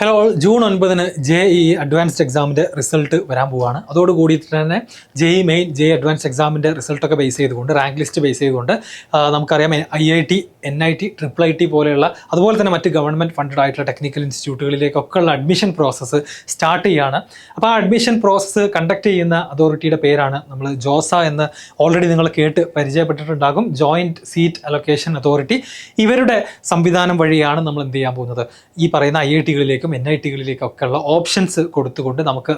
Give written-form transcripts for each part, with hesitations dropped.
Hello, June 9 JEE advanced എക്സാമിൻ്റെ result വരാൻ പോവുകയാണ്. അതോടുകൂടിയിട്ട് തന്നെ JEE മെയിൻ JEE അഡ്വാൻസ്ഡ് എക്സാമിൻ്റെ റിസൾട്ടൊക്കെ ബേസ് ചെയ്തുകൊണ്ട്, റാങ്ക് ലിസ്റ്റ് ബേസ് ചെയ്തുകൊണ്ട് നമുക്കറിയാം IIT, NIT, IIIT പോലെയുള്ള അതുപോലെ തന്നെ മറ്റ് ഗവൺമെൻറ് ഫണ്ടഡ് ആയിട്ടുള്ള ടെക്നിക്കൽ ഇൻസ്റ്റിറ്റ്യൂട്ടുകളിലേക്കൊക്കെ ഉള്ള അഡ്മിഷൻ പ്രോസസ്സ് സ്റ്റാർട്ട് ചെയ്യുകയാണ്. അപ്പോൾ ആ അഡ്മിഷൻ പ്രോസസ്സ് കണ്ടക്ട് ചെയ്യുന്ന അതോറിറ്റിയുടെ പേരാണ് നമ്മൾ ജോസ എന്ന് ഓൾറെഡി നിങ്ങൾ കേട്ട് പരിചയപ്പെട്ടിട്ടുണ്ടാകും. Joint seat allocation authority. ഇവരുടെ സംവിധാനം വഴിയാണ് നമ്മൾ എന്ത് ചെയ്യാൻ പോകുന്നത്, ഈ പറയുന്ന IIT-കളിലേക്കും NIT-കളിലേക്കൊക്കെ ഉള്ള ഓപ്ഷൻസ് കൊടുത്തുകൊണ്ട് നമുക്ക്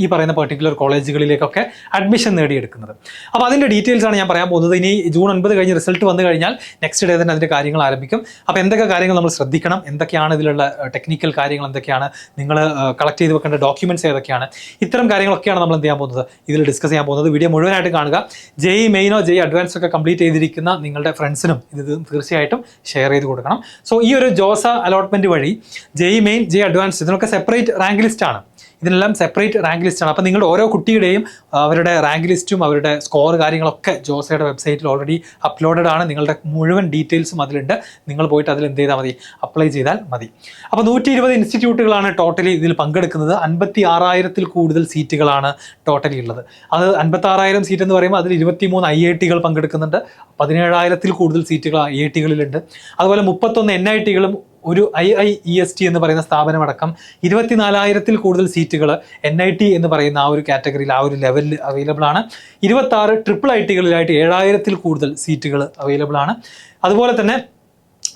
ഈ പറയുന്ന പെർട്ടിക്കുലർ കോളേജുകളിലേക്കൊക്കെ അഡ്മിഷൻ നേടിയെടുക്കുന്നത്. അപ്പോൾ അതിൻ്റെ ഡീറ്റെയിൽസ് ആണ് ഞാൻ പറയാൻ പോകുന്നത്. ഇനി ജൂൺ 9 കഴിഞ്ഞ് റിസൾട്ട് വന്നു കഴിഞ്ഞാൽ നെക്സ്റ്റ് ഡേ തന്നെ അതിൻ്റെ കാര്യങ്ങൾ ആരംഭിക്കും. അപ്പോൾ എന്തൊക്കെ കാര്യങ്ങൾ നമ്മൾ ശ്രദ്ധിക്കണം, എന്തൊക്കെയാണ് ഇതിലുള്ള ടെക്നിക്കൽ കാര്യങ്ങൾ, എന്തൊക്കെയാണ് നിങ്ങൾ കളക്ട് ചെയ്ത് വെക്കേണ്ട ഡോക്യുമെൻറ്റ്സ് ഏതൊക്കെയാണ്, ഇത്തരം കാര്യങ്ങളൊക്കെയാണ് നമ്മൾ എന്ത് ചെയ്യാൻ പോകുന്നത്, ഇതിൽ ഡിസ്കസ് ചെയ്യാൻ പോകുന്നത്. വീഡിയോ മുഴുവനായിട്ട് കാണുക. JEE മെയിനോ JEE അഡ്വാൻസ് ഒക്കെ കംപ്ലീറ്റ് ചെയ്തിരിക്കുന്ന നിങ്ങളുടെ ഫ്രണ്ട്സിനും ഇത് തീർച്ചയായിട്ടും ഷെയർ ചെയ്ത് കൊടുക്കണം. സോ ഈ ഒരു ജോസ അലോട്ട്മെൻറ്റ് വഴി JEE മെയിൻ JEE അഡ്വാൻസ് ഇതിനൊക്കെ സെപ്പറേറ്റ് റാങ്ക് ലിസ്റ്റാണ്. ഇതിനെല്ലാം സെപ്പറേറ്റ് റാങ്ക് ലിസ്റ്റാണ്. അപ്പോൾ നിങ്ങളുടെ ഓരോ കുട്ടിയുടെയും അവരുടെ റാങ്ക് ലിസ്റ്റും അവരുടെ സ്കോർ കാര്യങ്ങളൊക്കെ ജോസയുടെ വെബ്സൈറ്റിൽ ഓൾറെഡി അപ്ലോഡഡ് ആണ്. നിങ്ങളുടെ മുഴുവൻ ഡീറ്റെയിൽസും അതിലുണ്ട്. നിങ്ങൾ പോയിട്ട് അതിൽ എന്ത് ചെയ്താൽ മതി, അപ്ലൈ ചെയ്താൽ മതി. അപ്പോൾ 120 ഇൻസ്റ്റിറ്റ്യൂട്ടുകളാണ് ടോട്ടലി ഇതിൽ പങ്കെടുക്കുന്നത്. 56,000-ൽ കൂടുതൽ സീറ്റുകളാണ് ടോട്ടലി ഉള്ളത്. അത് 56,000 സീറ്റ് എന്ന് പറയുമ്പോൾ അതിൽ 23 IIT-കൾ പങ്കെടുക്കുന്നുണ്ട്. 17,000-ൽ കൂടുതൽ സീറ്റുകൾ IIT-കളിലുണ്ട്. അതുപോലെ 31 NIT-കളും ഒരു IIEST എന്ന് പറയുന്ന സ്ഥാപനമടക്കം 24,000-ൽ കൂടുതൽ സീറ്റുകൾ NIT എന്ന് പറയുന്ന ആ ഒരു കാറ്റഗറിയിൽ, ആ ഒരു ലെവലിൽ അവൈലബിൾ ആണ്. 26 IIIT-കളിലായിട്ട് 7,000-ൽ കൂടുതൽ സീറ്റുകൾ അവൈലബിൾ ആണ്. അതുപോലെ തന്നെ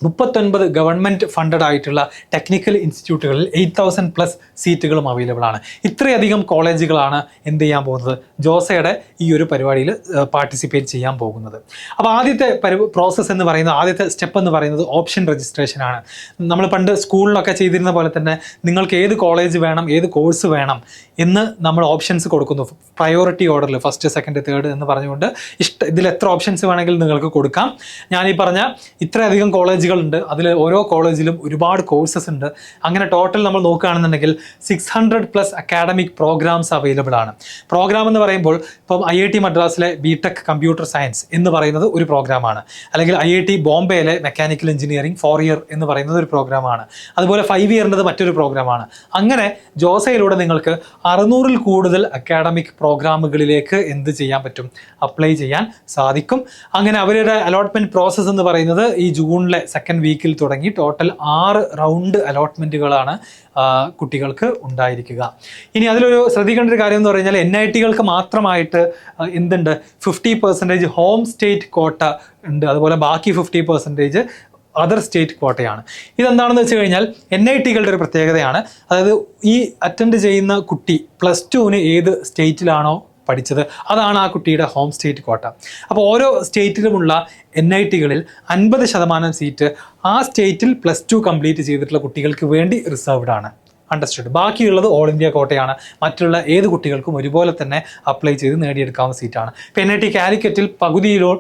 39 ഗവൺമെൻറ് ഫണ്ടഡ് ആയിട്ടുള്ള ടെക്നിക്കൽ ഇൻസ്റ്റിറ്റ്യൂട്ടുകളിൽ 8,000+ സീറ്റുകളും അവൈലബിൾ ആണ്. ഇത്രയധികം കോളേജുകളാണ് എന്ത് ചെയ്യാൻ പോകുന്നത്, ജോസയുടെ ഈ ഒരു പരിപാടിയിൽ പാർട്ടിസിപ്പേറ്റ് ചെയ്യാൻ പോകുന്നത്. അപ്പോൾ ആദ്യത്തെ പ്രോസസ്സ് എന്ന് പറയുന്നത്, ആദ്യത്തെ സ്റ്റെപ്പ് എന്ന് പറയുന്നത് ഓപ്ഷൻ രജിസ്ട്രേഷൻ ആണ്. നമ്മൾ പണ്ട് സ്കൂളിലൊക്കെ ചെയ്തിരുന്ന പോലെ തന്നെ നിങ്ങൾക്ക് ഏത് കോളേജ് വേണം, ഏത് കോഴ്സ് വേണം എന്ന് നമ്മൾ ഓപ്ഷൻസ് കൊടുക്കുന്നു. പ്രയോറിറ്റി ഓർഡറിൽ 1st, 2nd, 3rd എന്ന് പറഞ്ഞുകൊണ്ട് ഇതിൽ എത്ര ഓപ്ഷൻസ് വേണമെങ്കിലും നിങ്ങൾക്ക് കൊടുക്കാം. ഞാനീ പറഞ്ഞ ഇത്രയധികം കോളേജുകളുണ്ട്. അതിൽ ഓരോ കോളേജിലും ഒരുപാട് കോഴ്സസ് ഉണ്ട്. അങ്ങനെ ടോട്ടൽ നമ്മൾ നോക്കുകയാണെന്നുണ്ടെങ്കിൽ 600+ അക്കാഡമിക് പ്രോഗ്രാംസ് അവൈലബിൾ ആണ്. പ്രോഗ്രാം എന്ന് പറയുമ്പോൾ ഇപ്പം IIT മദ്രാസിലെ BTech കമ്പ്യൂട്ടർ സയൻസ് എന്ന് പറയുന്നത് ഒരു പ്രോഗ്രാമാണ്. അല്ലെങ്കിൽ IIT ബോംബെയിലെ മെക്കാനിക്കൽ എഞ്ചിനീയറിംഗ് 4 ഇയർ എന്ന് പറയുന്നത് ഒരു പ്രോഗ്രാമാണ്. അതുപോലെ 5 ഇയറിൻ്റെത് മറ്റൊരു പ്രോഗ്രാമാണ്. അങ്ങനെ ജോസയിലൂടെ നിങ്ങൾക്ക് 600-ൽ കൂടുതൽ അക്കാഡമിക് പ്രോഗ്രാമുകളിലേക്ക് എന്ത് ചെയ്യാൻ പറ്റും, അപ്ലൈ ചെയ്യാൻ സാധിക്കും. അങ്ങനെ അവരുടെ അലോട്ട്മെൻറ്റ് പ്രോസസ്സ് എന്ന് പറയുന്നത് ഈ ജൂണിലെ 2nd വീക്കിൽ തുടങ്ങി ടോട്ടൽ 6 റൗണ്ട് അലോട്ട്മെൻറ്റുകളാണ് കുട്ടികൾക്ക് ഉണ്ടായിരിക്കുക. ഇനി അതിലൊരു ശ്രദ്ധിക്കേണ്ട ഒരു കാര്യം എന്ന് പറഞ്ഞാൽ NIT-കൾക്ക് മാത്രമായിട്ട് എന്തുണ്ട്, 50% ഹോം സ്റ്റേറ്റ് കോട്ട ഉണ്ട്. അതുപോലെ ബാക്കി 50% അതർ സ്റ്റേറ്റ് കോട്ടയാണ്. ഇതെന്താണെന്ന് വെച്ച് കഴിഞ്ഞാൽ NIT-കളുടെ ഒരു പ്രത്യേകതയാണ്. അതായത് ഈ അറ്റൻഡ് ചെയ്യുന്ന കുട്ടി +2-ന് ഏത് സ്റ്റേറ്റിലാണോ പഠിച്ചത് അതാണ് ആ കുട്ടിയുടെ ഹോം സ്റ്റേറ്റ് കോട്ട. അപ്പോൾ ഓരോ സ്റ്റേറ്റിലുമുള്ള NIT-കളിൽ 50% സീറ്റ് ആ സ്റ്റേറ്റിൽ +2 കംപ്ലീറ്റ് ചെയ്തിട്ടുള്ള കുട്ടികൾക്ക് വേണ്ടി റിസർവ്ഡ് ആണ്. അണ്ടർസ്റ്റുഡ്. ബാക്കിയുള്ളത് ഓൾ ഇന്ത്യ കോട്ടയാണ്. മറ്റുള്ള ഏത് കുട്ടികൾക്കും ഒരുപോലെ തന്നെ അപ്ലൈ ചെയ്ത് നേടിയെടുക്കാവുന്ന സീറ്റാണ്. ഇപ്പോൾ NIT കാലിക്കറ്റിൽ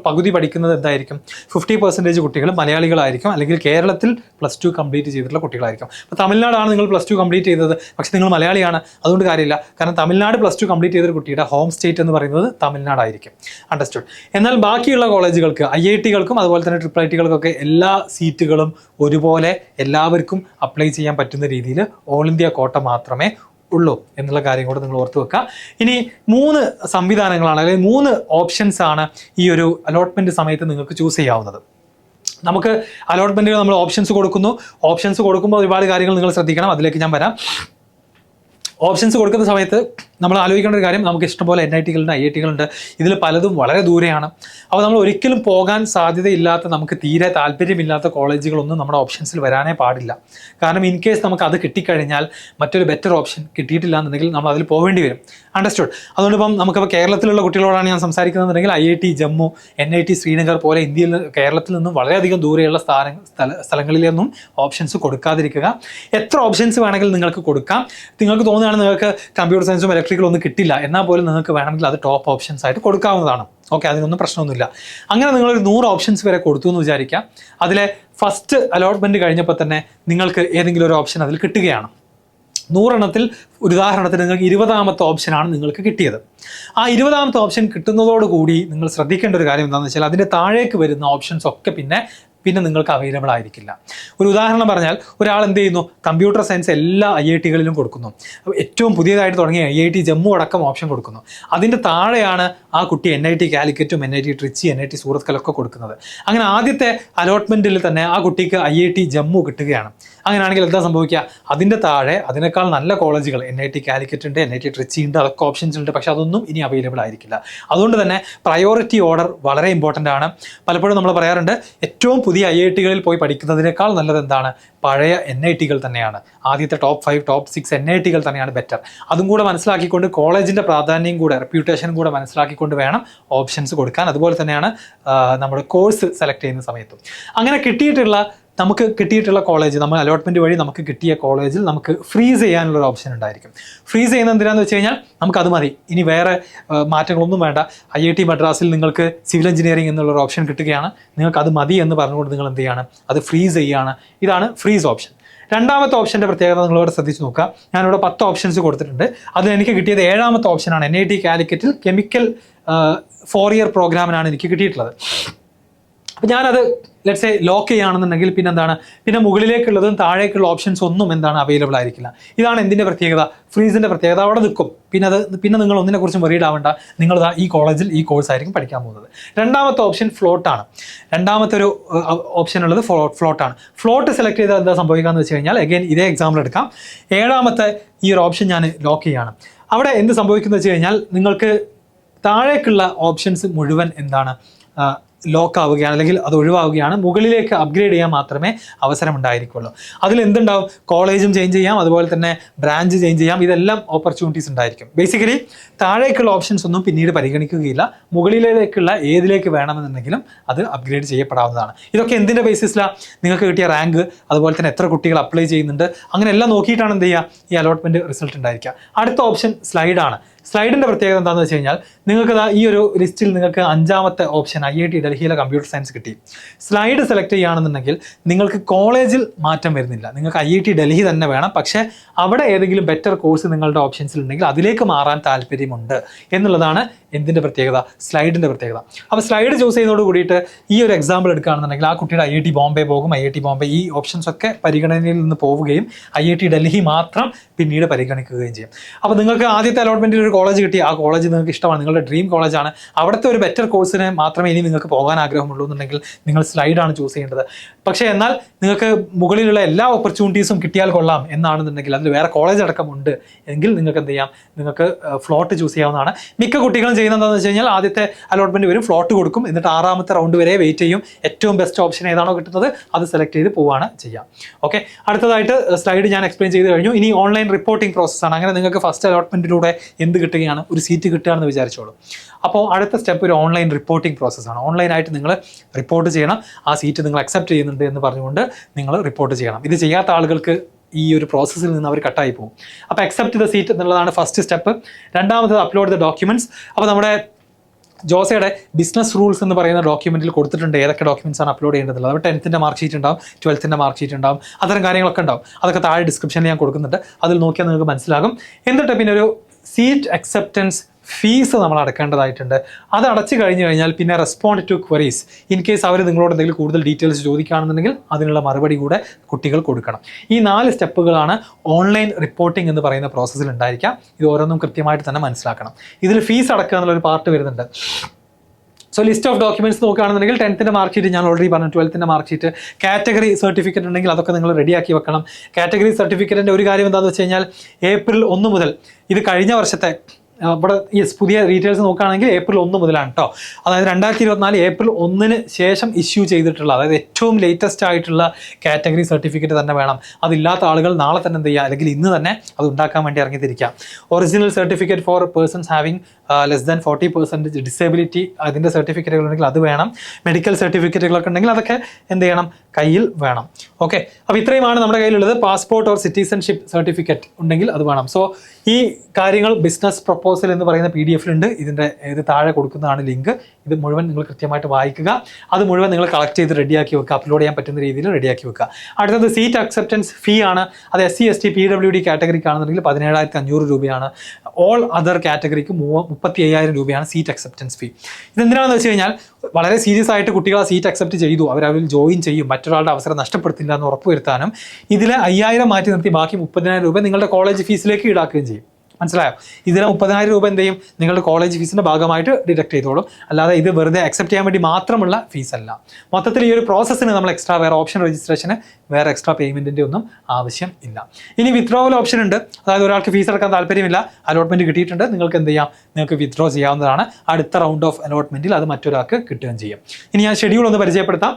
പകുതി പഠിക്കുന്നത് എന്തായിരിക്കും, 50% കുട്ടികൾ മലയാളികളായിരിക്കും, അല്ലെങ്കിൽ കേരളത്തിൽ +2 കംപ്ലീറ്റ് ചെയ്തിട്ടുള്ള കുട്ടികളായിരിക്കും. അപ്പോൾ തമിഴ്നാടാണ് നിങ്ങൾ +2 കംപ്ലീറ്റ് ചെയ്തത്, പക്ഷേ നിങ്ങൾ മലയാളിയാണ്, അതുകൊണ്ട് കാര്യമില്ല. കാരണം തമിഴ്നാട് +2 കംപ്ലീറ്റ് ചെയ്തൊരു കുട്ടിയുടെ ഹോം സ്റ്റേറ്റ് എന്ന് പറയുന്നത് തമിഴ്നാടായിരിക്കും. അണ്ടർസ്റ്റുഡ്. എന്നാൽ ബാക്കിയുള്ള കോളേജുകൾക്ക്, IIT-കൾക്കും അതുപോലെ തന്നെ IIIT-കൾക്കൊക്കെ എല്ലാ സീറ്റുകളും ഒരുപോലെ എല്ലാവർക്കും അപ്ലൈ ചെയ്യാൻ പറ്റുന്ന രീതിയിൽ ഓൾ ഇന്ത്യ കോട്ട മാത്രമേ ഉള്ളൂ എന്നുള്ള കാര്യം കൂടെ നിങ്ങൾ ഓർത്ത് വെക്കുക. ഇനി 3 സംവിധാനങ്ങളാണ്, അല്ലെങ്കിൽ 3 ഓപ്ഷൻസ് ആണ് ഈ ഒരു അലോട്ട്മെൻറ്റ് സമയത്ത് നിങ്ങൾക്ക് ചൂസ് ചെയ്യാവുന്നത്. നമുക്ക് അലോട്ട്മെൻറ്റുകൾ നമ്മൾ ഓപ്ഷൻസ് കൊടുക്കുമ്പോൾ ഒരുപാട് കാര്യങ്ങൾ നിങ്ങൾ ശ്രദ്ധിക്കണം. അതിലേക്ക് ഞാൻ വരാം. ഓപ്ഷൻസ് കൊടുക്കുന്ന സമയത്ത് നമ്മൾ ആലോചിക്കേണ്ട ഒരു കാര്യം, നമുക്ക് ഇഷ്ടംപോലെ NIT-കളുണ്ട്, IIT-കളുണ്ട്. ഇതിൽ പലതും വളരെ ദൂരെയാണ്. അപ്പോൾ നമ്മൾ ഒരിക്കലും പോകാൻ സാധ്യതയില്ലാത്ത, നമുക്ക് തീരെ താല്പര്യമില്ലാത്ത കോളേജുകളൊന്നും നമ്മുടെ ഓപ്ഷൻസിൽ വരാനേ പാടില്ല. കാരണം ഇൻ കേസ് നമുക്ക് അത് കിട്ടിക്കഴിഞ്ഞാൽ മറ്റൊരു ബെറ്റർ ഓപ്ഷൻ കിട്ടിയിട്ടില്ല എന്നുണ്ടെങ്കിൽ നമ്മൾ അതിൽ പോകേണ്ടി വരും. അണ്ടർസ്റ്റുഡ്. അതുകൊണ്ട് ഇപ്പം നമുക്കിപ്പോൾ കേരളത്തിലുള്ള കുട്ടികളോടാണ് ഞാൻ സംസാരിക്കുന്നതെന്നുണ്ടെങ്കിൽ IIT ജമ്മു, NIT ശ്രീനഗർ പോലെ കേരളത്തിൽ നിന്നും വളരെയധികം ദൂരെയുള്ള സ്ഥലങ്ങളിലൊന്നും ഓപ്ഷൻസ് കൊടുക്കാതിരിക്കുക. എത്ര ഓപ്ഷൻസ് വേണമെങ്കിലും നിങ്ങൾക്ക് കൊടുക്കാം. നിങ്ങൾക്ക് തോന്നുകയാണ് നിങ്ങൾക്ക് കമ്പ്യൂട്ടർ സയൻസും ഇലക്ട്രിക്കലും ഒന്നും കിട്ടില്ല, എന്നാൽ പോലും നിങ്ങൾക്ക് വേണമെങ്കിൽ അത് ടോപ്പ് ഓപ്ഷൻസ് ആയിട്ട് കൊടുക്കാവുന്നതാണ്. ഓക്കെ, അതിനൊന്നും പ്രശ്നമൊന്നുമില്ല. അങ്ങനെ നിങ്ങളൊരു 100 ഓപ്ഷൻസ് വരെ കൊടുത്തു എന്ന് വിചാരിക്കാം. അതിലെ ഫസ്റ്റ് അലോട്ട്മെൻറ്റ് കഴിഞ്ഞപ്പോൾ തന്നെ നിങ്ങൾക്ക് ഏതെങ്കിലും ഒരു ഓപ്ഷൻ അതിൽ കിട്ടുകയാണ്. 100 എണ്ണത്തിൽ ഉദാഹരണത്തിന് നിങ്ങൾക്ക് 20ാമത്തെ ഓപ്ഷനാണ് നിങ്ങൾക്ക് കിട്ടിയത്. ആ 20ാമത്തെ ഓപ്ഷൻ കിട്ടുന്നതോടുകൂടി നിങ്ങൾ ശ്രദ്ധിക്കേണ്ട ഒരു കാര്യം എന്താണെന്ന് വെച്ചാൽ അതിൻ്റെ താഴേക്ക് വരുന്ന ഓപ്ഷൻസ് ഒക്കെ പിന്നെ പിന്നെ നിങ്ങൾക്ക് അവൈലബിൾ ആയിരിക്കില്ല. ഒരു ഉദാഹരണം പറഞ്ഞാൽ ഒരാൾ എന്ത് ചെയ്യുന്നു, കമ്പ്യൂട്ടർ സയൻസ് എല്ലാ IIT-കളിലും കൊടുക്കുന്നു. ഏറ്റവും പുതിയതായിട്ട് തുടങ്ങിയ IIT ജമ്മു അടക്കം ഓപ്ഷൻ കൊടുക്കുന്നു. അതിൻ്റെ താഴെയാണ് ആ കുട്ടി NIT കാലിക്കറ്റും NIT ട്രിച്ചി NIT സൂറത്കലൊക്കെ കൊടുക്കുന്നത്. അങ്ങനെ ആദ്യത്തെ അലോട്ട്മെൻറ്റിൽ തന്നെ ആ കുട്ടിക്ക് IIT ജമ്മു കിട്ടുകയാണ്. അങ്ങനെയാണെങ്കിൽ എന്താ സംഭവിക്കുക, അതിൻ്റെ താഴെ അതിനേക്കാൾ നല്ല കോളേജുകൾ NIT കാലിക്കറ്റ് ഉണ്ട്, NIT ട്രിച്ചി ഉണ്ട്, അതൊക്കെ ഓപ്ഷൻസ് ഉണ്ട്. പക്ഷേ അതൊന്നും ഇനി അവൈലബിൾ ആയിരിക്കില്ല. അതുകൊണ്ട് തന്നെ പ്രയോറിറ്റി ഓർഡർ വളരെ ഇമ്പോർട്ടൻ്റ് ആണ്. പലപ്പോഴും നമ്മൾ പറയാറുണ്ട്, ഏറ്റവും പുതിയ IIT-കളിൽ പോയി പഠിക്കുന്നതിനേക്കാൾ നല്ലത് എന്താണ്, പഴയ NIT-കൾ തന്നെയാണ്. ആദ്യത്തെ ടോപ്പ് 5 ടോപ്പ് 6 NIT-കൾ തന്നെയാണ് ബെറ്റർ. അതും കൂടെ മനസ്സിലാക്കിക്കൊണ്ട് കോളേജിൻ്റെ പ്രാധാന്യം കൂടെ റെപ്യൂട്ടേഷൻ കൂടെ മനസ്സിലാക്കിക്കൊണ്ട് വേണം ഓപ്ഷൻസ് കൊടുക്കാൻ. അതുപോലെ തന്നെയാണ് നമ്മുടെ കോഴ്സ് സെലക്ട് ചെയ്യുന്ന സമയത്തും. അങ്ങനെ നമുക്ക് കിട്ടിയിട്ടുള്ള കോളേജ്, നമ്മൾ അലോട്ട്മെൻറ്റ് വഴി നമുക്ക് കിട്ടിയ കോളേജിൽ നമുക്ക് ഫ്രീസ് ചെയ്യാനുള്ളൊരു ഓപ്ഷൻ ഉണ്ടായിരിക്കും. ഫ്രീസ് ചെയ്യുന്നത് എന്തിനാണെന്ന് വെച്ച് കഴിഞ്ഞാൽ നമുക്കത് മതി, ഇനി വേറെ മാറ്റങ്ങളൊന്നും വേണ്ട. IIT മദ്രാസിൽ നിങ്ങൾക്ക് സിവിൽ എഞ്ചിനീയറിംഗ് എന്നുള്ളൊരു ഓപ്ഷൻ കിട്ടുകയാണ്, നിങ്ങൾക്ക് അത് മതി എന്ന് പറഞ്ഞുകൊണ്ട് നിങ്ങൾ എന്ത് ചെയ്യാണ്, അത് ഫ്രീസ് ചെയ്യുകയാണ്. ഇതാണ് ഫ്രീസ് ഓപ്ഷൻ. രണ്ടാമത്തെ ഓപ്ഷൻ്റെ പ്രത്യേകത നിങ്ങളിവിടെ ശ്രദ്ധിച്ച് നോക്കുക. ഞാനിവിടെ 10 ഓപ്ഷൻസ് കൊടുത്തിട്ടുണ്ട്. അതിൽ എനിക്ക് കിട്ടിയത് 7ാമത്തെ ഓപ്ഷനാണ്. NIT കാലിക്കറ്റിൽ കെമിക്കൽ 4 ഇയർ പ്രോഗ്രാമിനാണ് എനിക്ക് കിട്ടിയിട്ടുള്ളത്. അപ്പോൾ ഞാനത് ലെറ്റ്സ് സേ ലോക്ക് ചെയ്യുകയാണെന്നുണ്ടെങ്കിൽ പിന്നെ മുകളിലേക്കുള്ളതും താഴേക്കുള്ള ഓപ്ഷൻസ് ഒന്നും അവൈലബിൾ ആയിരിക്കില്ല. ഇതാണ് എന്തിൻ്റെ പ്രത്യേകത, ഫ്രീസിൻ്റെ പ്രത്യേകത. അവിടെ നിൽക്കും. പിന്നെ നിങ്ങൾ ഒന്നിനെക്കുറിച്ചും വറീഡ് ആവേണ്ട, നിങ്ങൾ ഈ കോളേജിൽ ഈ കോഴ്സ് ആയിരിക്കും പഠിക്കാൻ പോകുന്നത്. രണ്ടാമത്തെ ഓപ്ഷൻ ഫ്ലോട്ടാണ്. രണ്ടാമത്തെ ഒരു ഓപ്ഷൻ ഉള്ളത് ഫ്ലോട്ടാണ്. ഫ്ലോട്ട് സെലക്ട് ചെയ്താൽ എന്താ സംഭവിക്കുക എന്ന് വെച്ച് കഴിഞ്ഞാൽ, അഗൈൻ ഇതേ എക്സാമ്പിൾ എടുക്കാം. 7ാമത്തെ ഈ ഒരു ഓപ്ഷൻ ഞാൻ ലോക്ക് ചെയ്യുകയാണ്. അവിടെ എന്ത് സംഭവിക്കുന്നത് വെച്ച് കഴിഞ്ഞാൽ, നിങ്ങൾക്ക് താഴേക്കുള്ള ഓപ്ഷൻസ് മുഴുവൻ ലോക്ക് ആവുകയാണ്, അല്ലെങ്കിൽ അത് ഒഴിവാവുകയാണ്. മുകളിലേക്ക് അപ്ഗ്രേഡ് ചെയ്യാൻ മാത്രമേ അവസരം ഉണ്ടായിരിക്കുള്ളൂ. അതിൽ എന്തുണ്ടാവും, കോളേജും ചേഞ്ച് ചെയ്യാം, അതുപോലെ തന്നെ ബ്രാഞ്ച് ചേഞ്ച് ചെയ്യാം. ഇതെല്ലാം ഓപ്പർച്യൂണിറ്റീസ് ഉണ്ടായിരിക്കും. ബേസിക്കലി താഴേക്കുള്ള ഓപ്ഷൻസ് ഒന്നും പിന്നീട് പരിഗണിക്കുകയില്ല. മുകളിലേക്കുള്ള ഏതിലേക്ക് വേണമെന്നുണ്ടെങ്കിലും അത് അപ്ഗ്രേഡ് ചെയ്യപ്പെടാവുന്നതാണ്. ഇതൊക്കെ എന്തിൻ്റെ ബേസിസിലാണ്, നിങ്ങൾക്ക് കിട്ടിയ റാങ്ക്, അതുപോലെ തന്നെ എത്ര കുട്ടികൾ അപ്ലൈ ചെയ്യുന്നുണ്ട്, അങ്ങനെ എല്ലാം നോക്കിയിട്ടാണ് എന്ത് ചെയ്യുക, ഈ അലോട്ട്മെൻറ്റ് റിസൾട്ട് ഉണ്ടായിരിക്കുക. അടുത്ത ഓപ്ഷൻ സ്ലൈഡാണ്. സ്ലൈഡിൻ്റെ പ്രത്യേകത എന്താണെന്ന് വെച്ച് കഴിഞ്ഞാൽ, നിങ്ങൾക്ക് ഈ ഒരു ലിസ്റ്റിൽ നിങ്ങൾക്ക് 5ാമത്തെ ഓപ്ഷൻ IIT ഡൽഹിയിലെ കമ്പ്യൂട്ടർ സയൻസ് കിട്ടി. സ്ലൈഡ് സെലക്ട് ചെയ്യുകയാണെന്നുണ്ടെങ്കിൽ നിങ്ങൾക്ക് കോളേജിൽ മാറ്റം വരുന്നില്ല, നിങ്ങൾക്ക് IIT ഡൽഹി തന്നെ വേണം. പക്ഷേ അവിടെ ഏതെങ്കിലും ബെറ്റർ കോഴ്സ് നിങ്ങളുടെ ഓപ്ഷൻസിൽ ഉണ്ടെങ്കിൽ അതിലേക്ക് മാറാൻ താല്പര്യമുണ്ട് എന്നുള്ളതാണ് എന്തിൻ്റെ പ്രത്യേകത, സ്ലൈഡിൻ്റെ പ്രത്യേകത. അപ്പോൾ സ്ലൈഡ് ചൂസ് ചെയ്യുന്നതോട് കൂടിയിട്ട് ഈ ഒരു എക്സാമ്പിൾ എടുക്കുകയാണെന്നുണ്ടെങ്കിൽ ആ കുട്ടിയുടെ IIT ബോംബെ പോകും. IIT ബോംബെ ഈ ഓപ്ഷൻസ് ഒക്കെ പരിഗണനയിൽ നിന്ന് പോവുകയും IIT ഡൽഹി മാത്രം പിന്നീട് പരിഗണിക്കുകയും ചെയ്യും. അപ്പോൾ നിങ്ങൾക്ക് ആദ്യത്തെ അലോട്ട്മെൻറ്റിൽ ഒരു കോളേജ് കിട്ടി, ആ കോളേജ് നിങ്ങൾക്ക് ഇഷ്ടമാണ്, നിങ്ങളുടെ ഡ്രീം കോളേജാണ്, അവിടുത്തെ ഒരു ബെറ്റർ കോഴ്സിന് മാത്രമേ ഇനി നിങ്ങൾക്ക് പോകാൻ ആഗ്രഹമുള്ളൂ എന്നുണ്ടെങ്കിൽ നിങ്ങൾ സ്ലൈഡാണ് ചൂസ് ചെയ്യേണ്ടത്. പക്ഷേ എന്നാൽ നിങ്ങൾക്ക് മുകളിലുള്ള എല്ലാ ഓപ്പർച്യൂണിറ്റീസും കിട്ടിയാൽ കൊള്ളാം എന്നാണെന്നുണ്ടെങ്കിൽ, അതിൽ വേറെ കോളേജ് അടക്കമുണ്ട് എങ്കിൽ നിങ്ങൾക്ക് എന്ത് ചെയ്യാം, നിങ്ങൾക്ക് ഫ്ലോട്ട് ചൂസ് ചെയ്യാവുന്നതാണ്. മിക്ക കുട്ടികളും ചെയ്യുന്നത് എന്താണെന്ന് വെച്ച് കഴിഞ്ഞാൽ, ആദ്യത്തെ അലോട്ട്മെൻറ്റ് വരും, ഫ്ലോട്ട് കൊടുക്കും, എന്നിട്ട് 6ാമത്തെ റൗണ്ട് വരെ വെയിറ്റ് ചെയ്യും. ഏറ്റവും ബെസ്റ്റ് ഓപ്ഷൻ ഏതാണോ കിട്ടുന്നത് അത് സെലക്ട് ചെയ്ത് പോവുകയാണ് ചെയ്യാം. ഓക്കെ, അടുത്തതായിട്ട് സ്ലൈഡ് ഞാൻ എക്സ്പ്ലെയിൻ ചെയ്ത് കഴിഞ്ഞു. ഇനി ഓൺലൈൻ റിപ്പോർട്ടിംഗ് പ്രോസസ്സാണ്. അങ്ങനെ നിങ്ങൾക്ക് ഫസ്റ്റ് അലോട്ട്മെൻറ്റിലൂടെ എന്ത് കിട്ടുകയാണ്, ഒരു സീറ്റ് കിട്ടുകയാണെന്ന് വിചാരിച്ചോളൂ. അപ്പോൾ അടുത്ത സ്റ്റെപ്പ് ഒരു ഓൺലൈൻ റിപ്പോർട്ടിംഗ് പ്രോസസ്സാണ്. ഓൺലൈനായിട്ട് നിങ്ങൾ റിപ്പോർട്ട് ചെയ്യണം. ആ സീറ്റ് നിങ്ങൾ അക്സെപ്റ്റ് ചെയ്യുന്നുണ്ട് എന്ന് പറഞ്ഞുകൊണ്ട് നിങ്ങൾ റിപ്പോർട്ട് ചെയ്യണം. ഇത് ചെയ്യാത്ത ആളുകൾക്ക് ഈ ഒരു പ്രോസസ്സിൽ നിന്ന് അവർ കട്ടായി പോകും. അപ്പോൾ അക്സെപ്റ്റ് ദ സീറ്റ് എന്നുള്ളതാണ് ഫസ്റ്റ് സ്റ്റെപ്പ്. രണ്ടാമത് അപ്ലോഡ് ദ ഡോക്യുമെൻറ്റ്സ്. അപ്പോൾ നമ്മുടെ ജോസയുടെ ബിസിനസ് റൂൾസ് എന്ന് പറയുന്ന ഡോക്യുമെൻറ്റിൽ കൊടുത്തിട്ടുണ്ട് ഏതൊക്കെ ഡോക്യുമെൻറ്റ്സ് ആണ് അപ്ലോഡ് ചെയ്യേണ്ടത്. അപ്പോൾ 10th മാർക്ക് ഷീറ്റ് ഉണ്ടാവും, 12th മാർക്ക് ഷീറ്റ് ഉണ്ടാവും, അത്തരം കാര്യങ്ങളൊക്കെ ഉണ്ടാവും. അതൊക്കെ താഴെ ഡിസ്ക്രിപ്ഷനിൽ ഞാൻ കൊടുക്കുന്നുണ്ട്, അതിൽ നോക്കിയാൽ നിങ്ങൾക്ക് മനസ്സിലാകും. എന്നിട്ട് പിന്നെ ഒരു സീറ്റ് അക്സെപ്റ്റൻസ് ഫീസ് നമ്മൾ അടക്കേണ്ടതായിട്ടുണ്ട്. അത് അടച്ചു കഴിഞ്ഞാൽ പിന്നെ respond to queries. In case അവർ നിങ്ങളോട് എന്തെങ്കിലും കൂടുതൽ ഡീറ്റെയിൽസ് ചോദിക്കുകയാണെന്നുണ്ടെങ്കിൽ അതിനുള്ള മറുപടി കൂടെ കുട്ടികൾ കൊടുക്കണം. ഈ 4 സ്റ്റെപ്പുകളാണ് ഓൺലൈൻ റിപ്പോർട്ടിംഗ് എന്ന് പറയുന്ന പ്രോസസ്സിൽ ഉണ്ടായിരിക്കാം. ഇത് ഓരോന്നും കൃത്യമായിട്ട് തന്നെ മനസ്സിലാക്കണം. ഇതിൽ ഫീസ് അടക്കുക എന്നുള്ളൊരു പാർട്ട് വരുന്നുണ്ട്. സോ ലിസ്റ്റ് ഓഫ് ഡോക്യുമെൻറ്റ്സ് നോക്കുകയാണെന്നുണ്ടെങ്കിൽ 10th മാർക്ക് ഷീറ്റ് ഞാൻ ഓൾറെഡി പറഞ്ഞു, 12th mark sheet, category certificate ഉണ്ടെങ്കിൽ അതൊക്കെ നിങ്ങൾ റെഡിയാക്കി വെക്കണം. കാറ്റഗറി സർട്ടിഫിക്കറ്റിൻ്റെ ഒരു കാര്യം എന്താണെന്ന് വെച്ച് കഴിഞ്ഞാൽ, April 1 മുതൽ, ഇത് കഴിഞ്ഞ വർഷത്തെ ഇവിടെ പുതിയ ഡീറ്റെയിൽസ് നോക്കുകയാണെങ്കിൽ April 1 മുതലാണ് കേട്ടോ. അതായത് 2024 April 1 ശേഷം ഇഷ്യൂ ചെയ്തിട്ടുള്ള, അതായത് ഏറ്റവും ലേറ്റസ്റ്റ് ആയിട്ടുള്ള കാറ്റഗറി സർട്ടിഫിക്കറ്റ് തന്നെ വേണം. അതില്ലാത്ത ആളുകൾ നാളെ തന്നെ എന്ത് ചെയ്യുക, അല്ലെങ്കിൽ ഇന്ന് തന്നെ അത് ഉണ്ടാക്കാൻ വേണ്ടി ഇറങ്ങിത്തിരിക്കുക. Original certificate for persons having less than 40% disability, അതിൻ്റെ സർട്ടിഫിക്കറ്റുകൾ ഉണ്ടെങ്കിൽ അത് വേണം. മെഡിക്കൽ സർട്ടിഫിക്കറ്റുകളൊക്കെ ഉണ്ടെങ്കിൽ അതൊക്കെ എന്ത് ചെയ്യണം, കയ്യിൽ വേണം. ഓക്കെ, അപ്പോൾ ഇത്രയുമാണ് നമ്മുടെ കയ്യിലുള്ളത്. പാസ്പോർട്ട് ഓർ സിറ്റിസൺഷിപ്പ് സർട്ടിഫിക്കറ്റ് ഉണ്ടെങ്കിൽ അത് വേണം. സോ ഈ കാര്യങ്ങൾ ബിസിനസ് പ്രൊപ്പോസൽ എന്ന് പറയുന്ന PDF-ലുണ്ട്. ഇത് താഴെ കൊടുക്കുന്നതാണ് ലിങ്ക്. ഇത് മുഴുവൻ നിങ്ങൾ കൃത്യമായിട്ട് വായിക്കുക. അത് മുഴുവൻ നിങ്ങൾ കളക്ട് ചെയ്ത് റെഡിയാക്കി വെക്കുക, അപ്ലോഡ് ചെയ്യാൻ പറ്റുന്ന രീതിയിൽ റെഡിയാക്കി വെക്കുക. അടുത്തത് സീറ്റ് അക്സെപ്റ്റൻസ് ഫീ ആണ്. അത് SC ST PWD കാറ്റഗറിക്ക് ആണെന്നുണ്ടെങ്കിൽ 17,500 രൂപയാണ്. ഓൾ അതർ കാറ്റഗറിക്ക് 35,000 രൂപയാണ് സീറ്റ് അക്സെപ്റ്റൻസ് ഫീ. ഇതെന്തിനാണെന്ന് വെച്ച് കഴിഞ്ഞാൽ വളരെ സീരിയസ് ആയിട്ട് കുട്ടികൾ ആ സീറ്റ് അക്സെപ്റ്റ് ചെയ്തു, അവരതിൽ ജോയിൻ ചെയ്യും, മറ്റൊരാളുടെ അവസരം നഷ്ടപ്പെടുത്തില്ല എന്ന് ഉറപ്പുവരുത്താനും ഇതിൽ 5,000 മാറ്റി നിർത്തി ബാക്കി 30,000 രൂപ നിങ്ങളുടെ കോളേജ് ഫീസിലേക്ക് ഈടാക്കുകയും ചെയ്യും. മനസ്സിലായോ? ഇതിലെ 30,000 രൂപ എന്ത് ചെയ്യും? നിങ്ങളുടെ കോളേജ് ഫീസിൻ്റെ ഭാഗമായിട്ട് ഡിഡക്ട് ചെയ്തോളും. അല്ലാതെ ഇത് വെറുതെ അക്സെപ്റ്റ് ചെയ്യാൻ വേണ്ടി മാത്രമുള്ള ഫീസല്ല. മൊത്തത്തിൽ ഈ ഒരു പ്രോസസ്സിന് നമ്മൾ എക്സ്ട്രാ വേറെ ഓപ്ഷൻ രജിസ്ട്രേഷന് വേറെ എക്സ്ട്രാ പേയ്മെൻറ്റിൻ്റെ ഒന്നും ആവശ്യം ഇല്ല. ഇനി വിത്ഡ്രോവൽ ഓപ്ഷൻ ഉണ്ട്. അതായത് ഒരാൾക്ക് ഫീസ് അടക്കാൻ താല്പര്യമില്ല, അലോട്ട്മെൻറ്റ് കിട്ടിയിട്ടുണ്ട്, നിങ്ങൾക്ക് എന്ത് ചെയ്യാം? നിങ്ങൾക്ക് വിത്ഡ്രോ ചെയ്യാവുന്നതാണ്. അടുത്ത റൗണ്ട് ഓഫ് അലോട്ട്മെൻറ്റിൽ അത് മറ്റൊരാൾക്ക് കിട്ടുകയും ചെയ്യും. ഇനി ഞാൻ ഷെഡ്യൂൾ ഒന്ന് പരിചയപ്പെടുത്താം.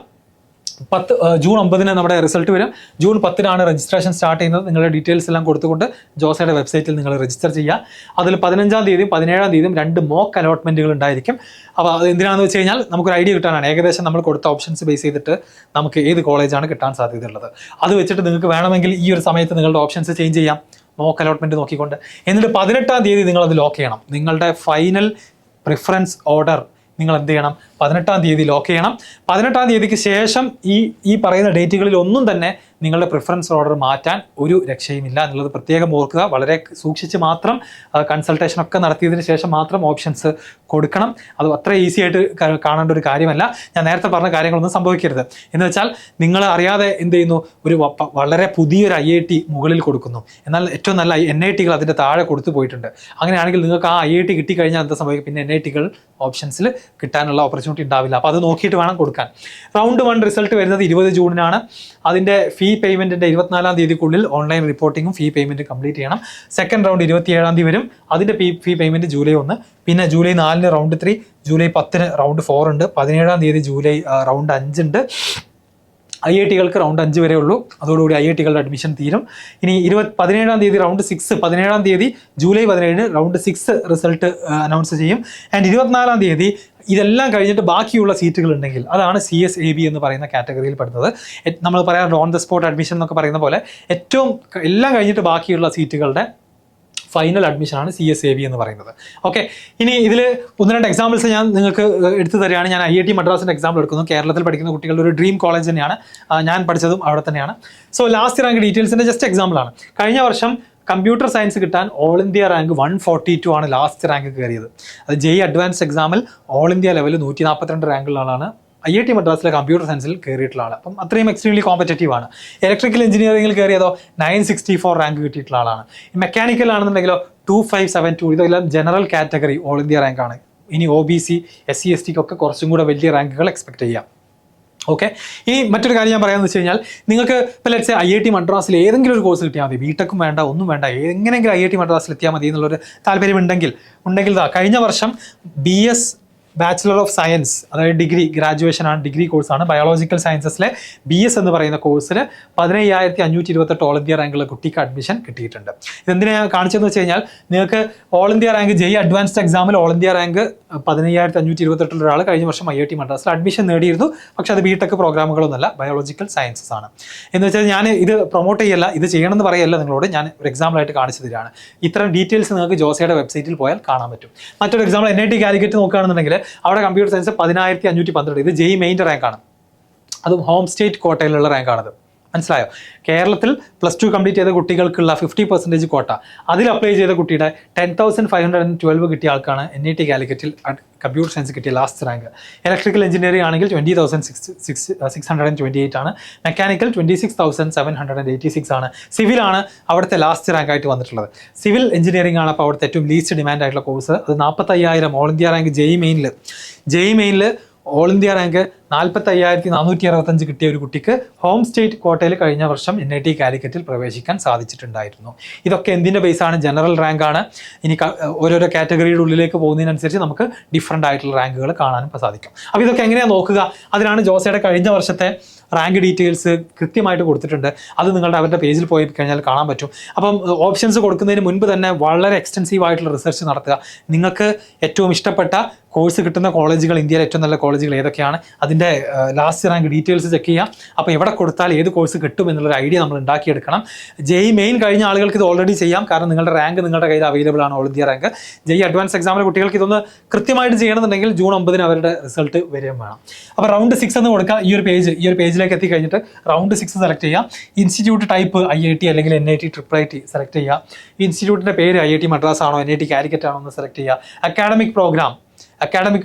ജൂൺ 9 നമ്മുടെ റിസൾട്ട് വരും. ജൂൺ 10 രജിസ്ട്രേഷൻ സ്റ്റാർട്ട് ചെയ്യുന്നത്. നിങ്ങളുടെ ഡീറ്റെയിൽസ് എല്ലാം കൊടുത്തുകൊണ്ട് ജോസയുടെ വെബ്സൈറ്റിൽ നിങ്ങൾ രജിസ്റ്റർ ചെയ്യുക. അതിൽ 15-ാം തീയതിയും 17-ാം തീയതിയും 2 മോക്ക് അലോട്ട്മെൻറ്റുകൾ ഉണ്ടായിരിക്കും. അപ്പോൾ അത് എന്തിനാണെന്ന് വെച്ച് കഴിഞ്ഞാൽ നമുക്കൊരു ഐഡിയ കിട്ടാനാണ്. ഏകദേശം നമ്മൾ കൊടുത്ത ഓപ്ഷൻസ് ബേസ് ചെയ്തിട്ട് നമുക്ക് ഏത് കോളേജാണ് കിട്ടാൻ സാധ്യതയുള്ളത്. അത് വെച്ചിട്ട് നിങ്ങൾക്ക് വേണമെങ്കിൽ ഈ ഒരു സമയത്ത് നിങ്ങളുടെ ഓപ്ഷൻസ് ചേഞ്ച് ചെയ്യാം, മോക്ക് അലോട്ട്മെൻറ്റ് നോക്കിക്കൊണ്ട്. എന്നിട്ട് 18-ാം തീയതി നിങ്ങളത് ലോക്ക് ചെയ്യണം. നിങ്ങളുടെ ഫൈനൽ പ്രിഫറൻസ് ഓർഡർ നിങ്ങൾ എന്ത് ചെയ്യണം? 18-ാം തീയതി ലോക്ക് ചെയ്യണം. 18-ാം തീയതിക്ക് ശേഷം ഈ പറയുന്ന ഡേറ്റുകളിൽ ഒന്നും തന്നെ നിങ്ങളുടെ പ്രിഫറൻസ് ഓർഡർ മാറ്റാൻ ഒരു രക്ഷയുമില്ല എന്നുള്ളത് പ്രത്യേകം ഓർക്കുക. വളരെ സൂക്ഷിച്ച് മാത്രം കൺസൾട്ടേഷനൊക്കെ നടത്തിയതിന് ശേഷം മാത്രം ഓപ്ഷൻസ് കൊടുക്കണം. അത് അത്ര ഈസി ആയിട്ട് കാണേണ്ട ഒരു കാര്യമല്ല. ഞാൻ നേരത്തെ പറഞ്ഞ കാര്യങ്ങളൊന്നും സംഭവിക്കരുത്. എന്ന് വെച്ചാൽ നിങ്ങൾ അറിയാതെ എന്ത് ചെയ്യുന്നു, ഒരു വളരെ പുതിയൊരു IIT മുകളിൽ കൊടുക്കുന്നു, എന്നാൽ ഏറ്റവും നല്ല NITകൾ അതിൻ്റെ താഴെ കൊടുത്തു പോയിട്ടുണ്ട്. അങ്ങനെയാണെങ്കിൽ നിങ്ങൾക്ക് ആ IIT കിട്ടിക്കഴിഞ്ഞാൽ എന്താ സംഭവിക്കും? പിന്നെ NITകൾ ഓപ്ഷൻസിൽ കിട്ടാനുള്ള ഓപ്പർച്യൂണിറ്റി ഉണ്ടാവില്ല. അപ്പോൾ അത് നോക്കിയിട്ട് വേണം കൊടുക്കാൻ. റൗണ്ട് 1 റിസൾട്ട് വരുന്നത് 20 ജൂണിനാണ്. അതിൻ്റെ ഫീ പേയ്മെൻറ്റിൻ്റെ 24-ാം തീയതിക്കുള്ളിൽ ഓൺലൈൻ റിപ്പോർട്ടിങ്ങും ഫീ പേയ്മെൻറ്റ് കംപ്ലീറ്റ് ചെയ്യണം. സെക്കൻഡ് റൗണ്ട് 27-ാം തീയതി വരും. അതിൻ്റെ ഫീ പേയ്മെൻറ്റ് ജൂലൈ 1. പിന്നെ ജൂലൈ 4 റൗണ്ട് 3, ജൂലൈ 10 റൗണ്ട് 4 ഉണ്ട്. 17-ാം തീയതി ജൂലൈ റൗണ്ട് 5 ഉണ്ട്. IITകൾക്ക് റൗണ്ട് 5 വരെ ഉള്ളൂ. അതോടുകൂടി IITകളുടെ അഡ്മിഷൻ തീരും. ഇനി 17-ാം തീയതി റൗണ്ട് 6, 17-ാം തീയതി ജൂലൈ 17 റൗണ്ട് 6 റിസൾട്ട് അനൗൺസ് ചെയ്യും. ആൻഡ് 24-ാം തീയതി ഇതെല്ലാം കഴിഞ്ഞിട്ട് ബാക്കിയുള്ള സീറ്റുകൾ ഉണ്ടെങ്കിൽ അതാണ് CSAB എന്ന് പറയുന്ന കാറ്റഗറിയിൽ പെടുന്നത്. നമ്മൾ പറയാറുണ്ട് ഓൺ ദ സ്പോട്ട് അഡ്മിഷൻ എന്നൊക്കെ പറയുന്ന പോലെ ഏറ്റവും എല്ലാം കഴിഞ്ഞിട്ട് ബാക്കിയുള്ള സീറ്റുകളുടെ ഫൈനൽ അഡ്മിഷനാണ് CSAB എന്ന് പറയുന്നത്. ഓക്കെ, ഇനി ഇതിൽ 1-2 എക്സാമ്പിൾസ് ഞാൻ നിങ്ങൾക്ക് എടുത്തു തരികയാണ്. ഞാൻ IIT മദ്രാസിൻ്റെ എക്സാമ്പിൾ എടുക്കുന്നു. കേരളത്തിൽ പഠിക്കുന്ന കുട്ടികളുടെ ഒരു ഡ്രീം കോളേജ് തന്നെയാണ്. ഞാൻ പഠിച്ചതും അവിടെ തന്നെയാണ്. സോ ലാസ്റ്റ് റാങ്ക് ഡീറ്റെയിൽസിൻ്റെ ജസ്റ്റ് എക്സാമ്പിളാണ്. കഴിഞ്ഞ വർഷം കമ്പ്യൂട്ടർ സയൻസ് കിട്ടാൻ ഓൾ ഇന്ത്യ റാങ്ക് 142 ആണ് ലാസ്റ്റ് റാങ്ക് കയറിയത്. അത് JEE അഡ്വാൻസ്ഡ് എക്സാമിൽ ഓൾ ഇന്ത്യ ലെവൽ 142 റാങ്കുള്ളതാണ് IIT മദ്രാസിലെ കമ്പ്യൂട്ടർ സയൻസിൽ കയറിയിട്ടുള്ള ആൾ. അപ്പം അത്രയും എക്സ്ട്രീംലി കോമ്പറ്റേറ്റീവ് ആണ്. ഇലക്ട്രിക്കൽ എഞ്ചിനീയറിംഗിൽ കയറിയതോ 964 റാങ്ക് കിട്ടിയിട്ടുള്ള ആളാണ്. മെക്കാനിക്കൽ ആണെന്നുണ്ടെങ്കിലോ 2572. ഇതെല്ലാം ജനറൽ കാറ്റഗറി ഓൾ ഇന്ത്യ റാങ്കാണ്. ഇനി OBC SC STക്കൊക്കെ കുറച്ചും കൂടെ വലിയ റാങ്കുകൾ എക്സ്പെക്ട് ചെയ്യാം. ഓക്കെ, ഇനി മറ്റൊരു കാര്യം ഞാൻ പറയാമെന്ന് വെച്ച് കഴിഞ്ഞാൽ നിങ്ങൾക്ക് ഇപ്പോൾ ലെറ്റ്സ് IIT മദ്രാസിൽ ഏതെങ്കിലും ഒരു കോഴ്സ് കിട്ടിയാൽ മതി. ബിടെക്കും വേണ്ട, ഒന്നും വേണ്ട, എങ്ങനെയെങ്കിലും IIT മദ്രാസിൽ എത്തിയാൽ മതി എന്നുള്ളൊരു താല്പര്യമുണ്ടെങ്കിൽ താ കഴിഞ്ഞ വർഷം BS ബാച്ചിലർ ഓഫ് സയൻസ്, അതായത് ഡിഗ്രി ഗ്രാജുവേഷൻ ആണ്, ഡിഗ്രി കോഴ്സാണ്. ബയോളജിക്കൽ സയൻസസിലെ BS എന്ന് പറയുന്ന കോഴ്സിന് 15,528 ഓൾ ഇന്ത്യ റാങ്കുള്ള കുട്ടിക്ക് അഡ്മിഷൻ കിട്ടിയിട്ടുണ്ട്. ഇതെന്തിനാണ് കാണിച്ചതെന്ന് വെച്ച് കഴിഞ്ഞാൽ നിങ്ങൾക്ക് all India rank JEE advanced എക്സാമിൽ ഓൾ ഇന്ത്യ റാങ്ക് 15,528 ഒരാൾ കഴിഞ്ഞ വർഷം IIT മദ്രാസിൽ അഡ്മിഷൻ നേടിയിരുന്നു. പക്ഷേ അത് BTech പ്രോഗ്രാമുകളൊന്നുമല്ല, ബയോളജിക്കൽ സയൻസസ് ആണ്. എന്ന് വെച്ചാൽ ഞാൻ ഇത് പ്രൊമോട്ട് ചെയ്യല്ല, ഇത് ചെയ്യണമെന്ന് പറയല്ല നിങ്ങളോട്, ഞാൻ ഒരു എക്സാമ്പിളായിട്ട് കാണിച്ചു തരികയാണ്. ഇത്തരം ഡീറ്റെയിൽസ് നിങ്ങൾക്ക് ജോസയുടെ വെബ്സൈറ്റിൽ പോയാൽ കാണാൻ പറ്റും. മറ്റൊരു എക്സാമ്പിൾ NIT കാലിക്കറ്റ് നോക്കുകയാണെന്നുണ്ടെങ്കിൽ അവിടെ കമ്പ്യൂട്ടർ സയൻസ് 10,512. ഇത് JEE മെയിൻ്റെ റാങ്കാണ്. അതും ഹോം സ്റ്റേറ്റ് കോട്ടയിലുള്ള റാങ്കാണത്. മനസ്സിലായോ? കേരളത്തിൽ +2 കംപ്ലീറ്റ് ചെയ്ത കുട്ടികൾക്കുള്ള 50% കോട്ട, അതിൽ അപ്ലൈ ചെയ്ത കുട്ടിയുടെ 10,512 കിട്ടിയ ആൾക്കാണ് NIT കാലിക്കറ്റിൽ കമ്പ്യൂട്ടർ സയൻസ് കിട്ടിയ ലാസ്റ്റ് റാങ്ക്. ഇലക്ട്രിക്കൽ എഞ്ചിനീയറിംഗ് ആണെങ്കിൽ 20,628 ആണ്. മെക്കാനിക്കൽ 26,786 ആണ്. സിവിലാണ് അവിടുത്തെ ലാസ്റ്റ് റാങ്ക് ആയിട്ട് വന്നിട്ടുള്ളത്. സിവിൽ എഞ്ചിനീയറിംഗ് ആണ് അപ്പോൾ അവിടുത്തെ ഏറ്റവും ലീസ്റ്റ് ഡിമാൻഡ് ആയിട്ടുള്ള കോഴ്സ്. അത് 45,000 ഓൾ ഇന്ത്യ റാങ്ക് JEE മെയിനിൽ ഓൾ ഇന്ത്യ റാങ്ക് 45,465 കിട്ടിയ ഒരു കുട്ടിക്ക് ഹോം സ്റ്റേറ്റ് കോട്ടയിൽ കഴിഞ്ഞ വർഷം NIT കാലിക്കറ്റിൽ പ്രവേശിക്കാൻ സാധിച്ചിട്ടുണ്ടായിരുന്നു. ഇതൊക്കെ എന്തിൻ്റെ ബേസാണ്? ജനറൽ റാങ്കാണ്. ഇനി ഓരോരോ കാറ്റഗറിയുടെ ഉള്ളിലേക്ക് പോകുന്നതിനനുസരിച്ച് നമുക്ക് ഡിഫറൻ്റ് ആയിട്ടുള്ള റാങ്കുകൾ കാണാനും സാധിക്കും. അപ്പോൾ ഇതൊക്കെ എങ്ങനെയാണ് നോക്കുക? അതിനാണ് ജോസയുടെ കഴിഞ്ഞ വർഷത്തെ റാങ്ക് ഡീറ്റെയിൽസ് കൃത്യമായിട്ട് കൊടുത്തിട്ടുണ്ട്. അത് അവരുടെ പേജിൽ പോയി കഴിഞ്ഞാൽ കാണാൻ പറ്റും. അപ്പം ഓപ്ഷൻസ് കൊടുക്കുന്നതിന് മുൻപ് തന്നെ വളരെ എക്സ്റ്റെൻസീവ് ആയിട്ടുള്ള റിസർച്ച് നടത്തുക. നിങ്ങൾക്ക് ഏറ്റവും ഇഷ്ടപ്പെട്ട കോഴ്സ് കിട്ടുന്ന കോളേജുകൾ, ഇന്ത്യയിലെ ഏറ്റവും നല്ല കോളേജുകൾ ഏതൊക്കെയാണ്, അതിൻ്റെ ലാസ്റ്റ് റാങ്ക് ഡീറ്റെയിൽസ് ചെക്ക് ചെയ്യാം. അപ്പോൾ എവിടെ കൊടുത്താൽ ഏത് കോഴ്സ് കിട്ടും എന്നുള്ളൊരു ഐഡിയ നമ്മൾ ഉണ്ടാക്കിയെടുക്കണം. ജെഇ മെയിൻ കഴിഞ്ഞ ആളുകൾക്ക് ഇത് ഓൾറെഡി ചെയ്യാം, കാരണം നിങ്ങളുടെ റാങ്ക് നിങ്ങളുടെ കയ്യിൽ അവൈലബിൾ ആണ്, all India rank. JEE advance എക്സാമിലെ കുട്ടികൾക്ക് ഇതൊന്ന് കൃത്യമായിട്ട് ചെയ്യണമെന്നുണ്ടെങ്കിൽ ജൂൺ 9 അവരുടെ റിസൾട്ട് വരികയും വേണം. അപ്പോൾ റൗണ്ട് 6 എന്ന് കൊടുക്കുക. ഈ ഒരു പേജിലേക്ക് എത്തിക്കഴിഞ്ഞിട്ട് റൗണ്ട് 6 സെലക്ട് ചെയ്യുക. ഇൻസ്റ്റിറ്റ്യൂട്ട് ടൈപ്പ് IIT അല്ലെങ്കിൽ NIT IIIT സെലക്ട് ചെയ്യുക. ഇൻസ്റ്റിറ്റ്യൂട്ടിൻ്റെ പേര് IIT മദ്രാസ് ആണോ NIT കാലിക്കറ്റ് ആണോ എന്ന് സെലക്ട് ചെയ്യുക. അക്കാഡമിക്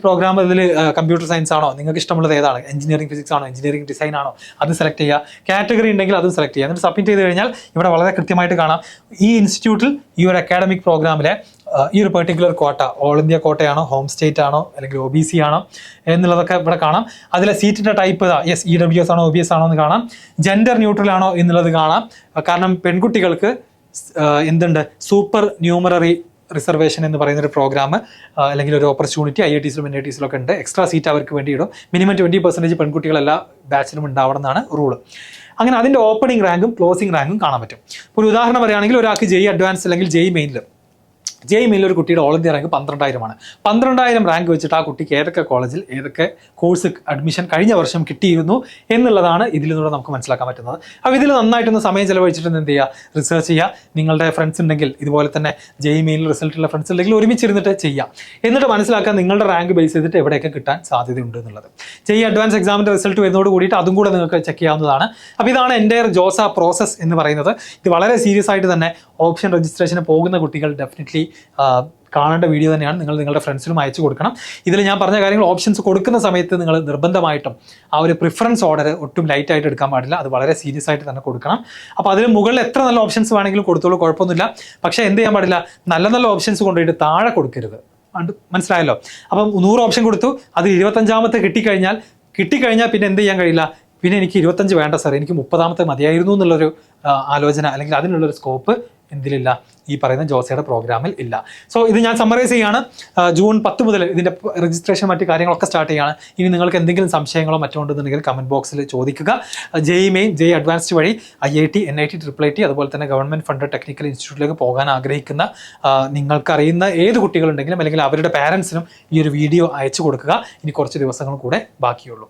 പ്രോഗ്രാം ഇതിൽ കമ്പ്യൂട്ടർ സയൻസ് ആണോ, നിങ്ങൾക്ക് ഇഷ്ടമുള്ളത് ഏതാണ്, എഞ്ചിനീയറിംഗ് ഫിസിക്സ് ആണോ, എഞ്ചിനീയറിംഗ് ഡിസൈൻ ആണോ, അത് സെലക്ട് ചെയ്യുക. കാറ്റഗറി ഉണ്ടെങ്കിൽ അതും സെലക്ട് ചെയ്യുക. എന്നിട്ട് സബ്മിറ്റ് ചെയ്ത് കഴിഞ്ഞാൽ ഇവിടെ വളരെ കൃത്യമായിട്ട് കാണാം ഈ ഇൻസ്റ്റിറ്റ്യൂട്ടിൽ ഈ ഒരു അക്കാഡമിക് പ്രോഗ്രാമിലെ ഈ ഒരു പെർട്ടിക്കുലർ കോട്ട ഓൾ ഇന്ത്യ കോട്ടയാണോ, ഹോം സ്റ്റേറ്റ് ആണോ, അല്ലെങ്കിൽ OBC ആണോ എന്നുള്ളതൊക്കെ ഇവിടെ കാണാം. അതിലെ സീറ്റിൻ്റെ ടൈപ്പ് EWS ആണോ OBS ആണോ എന്ന് കാണാം. ജെൻഡർ ന്യൂട്രൽ ആണോ എന്നുള്ളത് കാണാം. കാരണം പെൺകുട്ടികൾക്ക് എന്തുണ്ട്, സൂപ്പർ ന്യൂമററി റിസർവേഷൻ എന്ന് പറയുന്നൊരു പ്രോഗ്രാം അല്ലെങ്കിൽ ഒരു ഓപ്പർച്യൂണിറ്റി IITസിലും NITസിലും ഒക്കെ ഉണ്ട്. എക്സ്ട്രാ സീറ്റ് അവർക്ക് വേണ്ടി ഇടും. മിനിമം 20% പെൺകുട്ടികൾ എല്ലാ ബാച്ചിലും ഉണ്ടാവണം എന്നാണ് റൂള്. അങ്ങനെ അതിൻ്റെ ഓപ്പണിംഗ് റാങ്കും ക്ലോസിംഗ് റാങ്കും കാണാൻ പറ്റും. ഇപ്പോൾ ഒരു ഉദാഹരണം പറയുകയാണെങ്കിൽ ഒരാൾക്ക് ജെഇ അഡ്വാൻസ് അല്ലെങ്കിൽ ജെഇ മെയിനിൽ ഒരു കുട്ടിയുടെ ഓൾ ഇന്ത്യ റാങ്ക് 12,000 ആണ്. 12,000 റാങ്ക് വെച്ചിട്ട് ആ കുട്ടിക്ക് ഏതൊക്കെ കോളേജിൽ ഏതൊക്കെ കോഴ്സ് അഡ്മിഷൻ കഴിഞ്ഞ വർഷം കിട്ടിയിരുന്നു എന്നുള്ളതാണ് ഇതിൽ നിന്നൂടെ നമുക്ക് മനസ്സിലാക്കാൻ പറ്റുന്നത്. അപ്പോൾ ഇതിൽ നന്നായിട്ടൊന്ന് സമയം ചിലവഴിച്ചിട്ട് എന്ത് ചെയ്യുക, റിസർച്ച് ചെയ്യുക. നിങ്ങളുടെ ഫ്രണ്ട്സ് ഉണ്ടെങ്കിൽ, ഇതുപോലെ തന്നെ ജെഇ മെയിനിൽ റിസൾട്ടുള്ള ഫ്രണ്ട്സ് ഉണ്ടെങ്കിൽ ഒരുമിച്ചിരുന്നിട്ട് ചെയ്യുക. എന്നിട്ട് മനസ്സിലാക്കുക നിങ്ങളുടെ റാങ്ക് ബേസ് ചെയ്തിട്ട് എവിടെയൊക്കെ കിട്ടാൻ സാധ്യതയുണ്ട് എന്നുള്ളത്. ജെഇ അഡ്വാൻസ് എക്സാമിൻ്റെ റിസൾട്ട് വരുന്നതോട് കൂടിയിട്ട് അതും കൂടെ നിങ്ങൾക്ക് ചെക്ക് ചെയ്യാവുന്നതാണ്. അപ്പോൾ ഇതാണ് എൻ്റെ ജോസ പ്രോസസ്സ് എന്ന് പറയുന്നത്. ഇത് വളരെ സീരിയസ് ആയിട്ട് തന്നെ ഓപ്ഷൻ രജിസ്ട്രേഷന് പോകുന്ന കുട്ടികൾ ഡെഫിനറ്റ്ലി കാണേണ്ട വീഡിയോ തന്നെയാണ്. നിങ്ങൾ നിങ്ങളുടെ ഫ്രണ്ട്സിനും അയച്ചു കൊടുക്കണം. ഇതിൽ ഞാൻ പറഞ്ഞ കാര്യങ്ങൾ ഓപ്ഷൻസ് കൊടുക്കുന്ന സമയത്ത് നിങ്ങൾ നിർബന്ധമായിട്ടും ആ ഒരു പ്രിഫറൻസ് ഓർഡർ ഒട്ടും ലൈറ്റായിട്ട് എടുക്കാൻ പാടില്ല. അത് വളരെ സീരിയസ് ആയിട്ട് തന്നെ കൊടുക്കണം. അപ്പോൾ അതിന് മുകളിൽ എത്ര നല്ല ഓപ്ഷൻസ് വേണമെങ്കിലും കൊടുത്തോളൂ, കുഴപ്പമൊന്നുമില്ല. പക്ഷേ എന്ത് ചെയ്യാൻ പാടില്ല, നല്ല ഓപ്ഷൻസ് കൊണ്ടുപോയിട്ട് താഴെ കൊടുക്കരുത്. മനസ്സിലായല്ലോ? അപ്പം 100 ഓപ്ഷൻ കൊടുത്തു, അതിൽ 25ാമത്തെ കിട്ടിക്കഴിഞ്ഞാൽ പിന്നെ എന്ത് ചെയ്യാൻ കഴിയില്ല, പിന്നെ എനിക്ക് 25 വേണ്ട സാർ, എനിക്ക് 30ാമത്തെ മതിയായിരുന്നു എന്നുള്ളൊരു ആലോചന അല്ലെങ്കിൽ അതിനുള്ളൊരു സ്കോപ്പ് എന്തിലില്ല, ഈ പറയുന്ന ജോസയുടെ പ്രോഗ്രാമിൽ ഇല്ല. സോ ഇത് ഞാൻ സമ്മറൈസ് ചെയ്യാണ്. ജൂൺ 10 മുതൽ ഇതിൻ്റെ രജിസ്ട്രേഷൻ മറ്റു കാര്യങ്ങളൊക്കെ സ്റ്റാർട്ട് ചെയ്യാണ്. ഇനി നിങ്ങൾക്ക് എന്തെങ്കിലും സംശയങ്ങളോ മറ്റോ ഉണ്ടെന്നുണ്ടെങ്കിൽ കമൻറ്റ് ബോക്സിൽ ചോദിക്കുക. ജെഇ മെയിൻ, ജെഇ അഡ്വാൻസ്ഡ് വഴി IIT NIT IIIT അതുപോലെ തന്നെ ഗവൺമെൻറ് ഫണ്ട് ടെക്നിക്കൽ ഇൻസ്റ്റിറ്റ്യൂട്ടിലേക്ക് പോകാൻ ആഗ്രഹിക്കുന്ന നിങ്ങൾക്കറിയുന്ന ഏത് കുട്ടികളുണ്ടെങ്കിലും അല്ലെങ്കിൽ അവരുടെ പാരൻസിനും ഈ ഒരു വീഡിയോ അയച്ചു കൊടുക്കുക. ഇനി കുറച്ച് ദിവസങ്ങൾ കൂടെ ബാക്കിയുള്ളൂ.